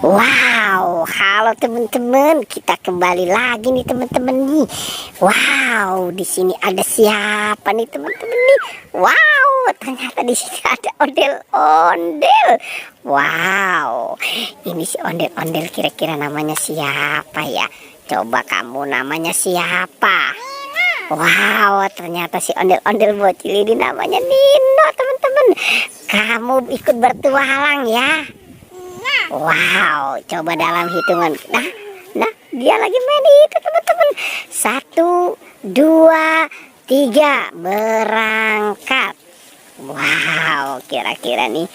Wow, halo teman-teman, kita kembali lagi nih teman-teman nih. Wow, di sini ada siapa nih teman-teman nih? Wow, ternyata di sini ada ondel-ondel. Wow, ini si ondel-ondel kira-kira namanya siapa ya? Coba kamu namanya siapa? Wow, ternyata si ondel-ondel bocil ini namanya Nino teman-teman. Kamu ikut bertualang ya? Wow, coba dalam hitungan. Nah, dia lagi main itu teman-teman. 1, 2, 3, berangkat. Wow, kira-kira nih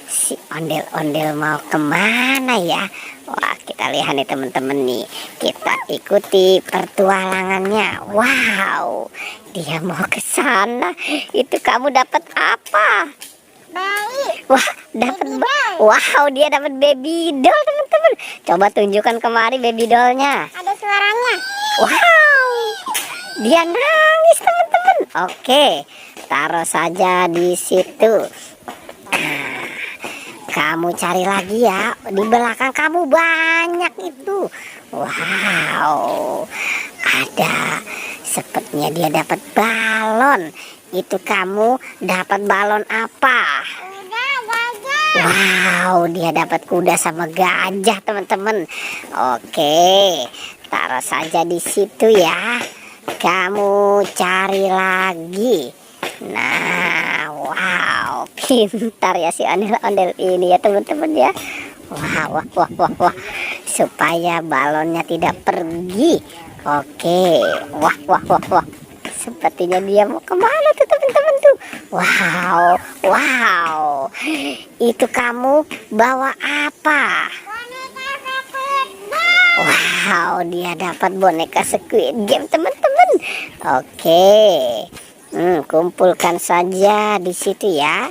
si ondel-ondel mau kemana ya? Wah, kita lihat nih teman-teman nih. Kita ikuti pertualangannya. Wow, dia mau ke sana. Itu kamu dapat apa? Wah, dapat wow, dia dapat baby doll teman-teman. Coba tunjukkan kemari baby dollnya. Ada suaranya. Wow, dia nangis teman-teman. Oke, taruh saja di situ. Nah, kamu cari lagi ya. Di belakang kamu banyak itu. Wow, ada. Sepertinya dia dapat balon. Itu kamu dapat balon apa? Wow, dia dapat kuda sama gajah teman-teman. Oke, taruh saja di situ ya. Kamu cari lagi. Nah, wow, pintar ya si ondel-ondel ini ya teman-teman ya. Wah. Supaya balonnya tidak pergi. Oke, wah. Sepertinya dia mau kemana tuh teman-teman tuh. Wow. Itu kamu bawa apa? Wow, dia dapat boneka Squid Game teman-teman. Oke, kumpulkan saja di situ ya.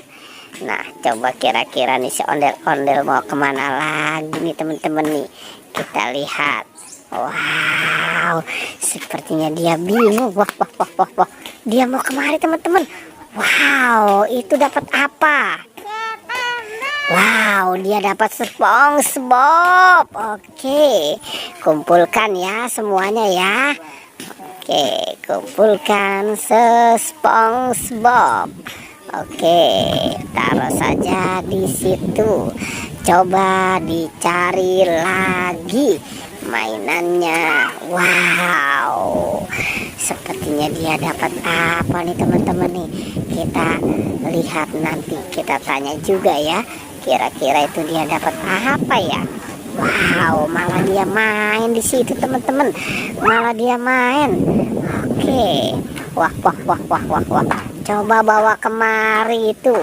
Nah, coba kira-kira nih si ondel-ondel mau kemana lagi nih teman-teman nih. Kita lihat. Wow, sepertinya dia bingung. Wah. Dia mau kemari teman-teman. Wow, itu dapat apa? Wow, dia dapat SpongeBob. Oke, kumpulkan ya semuanya ya. Oke, kumpulkan SpongeBob. Oke, taruh saja di situ. Coba dicari lagi mainannya. Wow, sepertinya dia dapat apa nih teman-teman nih. Kita lihat nanti, kita tanya juga ya. Kira-kira itu dia dapat apa ya? Wow, malah dia main di situ teman-teman. Malah dia main. Oke, wah. Coba bawa kemari itu.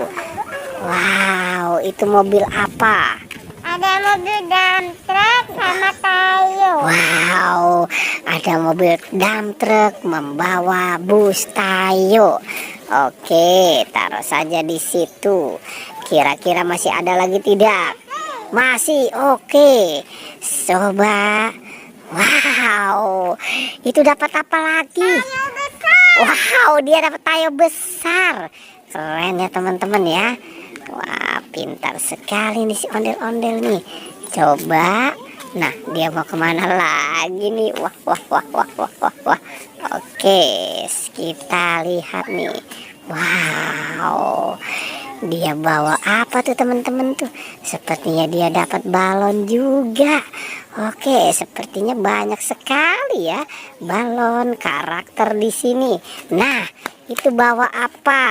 Wow, itu mobil apa? Ada mobil dump truck sama Tayo. Wow, ada mobil dump truck membawa bus Tayo. Oke, taruh saja di situ. Kira-kira masih ada lagi tidak? Masih, oke. Coba. Wow, itu dapat apa lagi? Wow, dia dapat Tayo besar. Keren ya teman-teman ya. Wah, pintar sekali nih si ondel-ondel nih. Coba. Nah, dia mau kemana lagi nih? Wah. Oke, kita lihat nih. Wow, dia bawa apa tuh teman-teman tuh? Sepertinya dia dapat balon juga. Oke, sepertinya banyak sekali ya balon karakter di sini. Nah, itu bawa apa?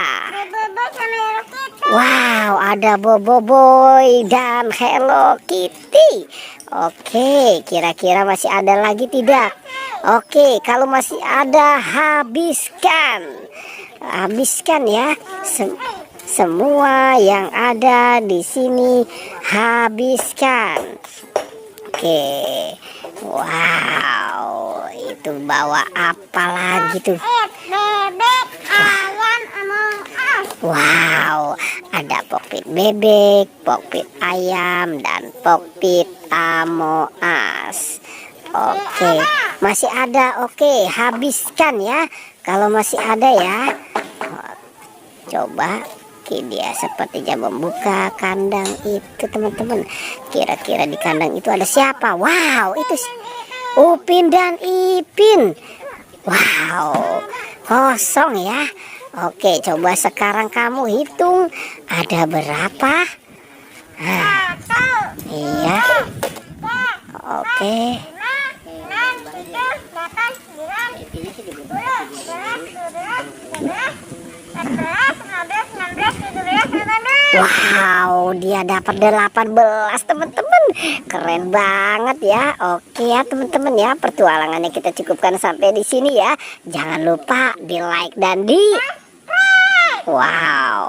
Wow, ada Bobo Boy dan Hello Kitty. Oke, kira-kira masih ada lagi tidak? Oke, kalau masih ada, habiskan ya. Semua yang ada di sini habiskan. Oke, wow, itu bawa apa lagi tuh? Bebek ayam Among Us. Wow, ada Pokpit bebek, Pokpit ayam, dan Pokpit Among Us. Oke, masih ada. Oke, habiskan ya. Kalau masih ada ya. Coba Oke, dia sepertinya membuka kandang itu, teman-teman. Kira-kira di kandang itu ada siapa? Wow, itu Upin dan Ipin. Wow, kosong ya. Oke, coba sekarang kamu hitung ada berapa? Nah, iya. Oke. 6, 7, 8, 9, 10, 11, 12, 13, 14, 15, 16, 17, 18, 19, 20, 21, 22, 23, 24, 25, 26, 27, 28, 29, 30. Wow, dia dapat 18, teman-teman. Keren banget ya. Oke ya, teman-teman ya. Pertualangannya kita cukupkan sampai di sini ya. Jangan lupa di like dan di wow.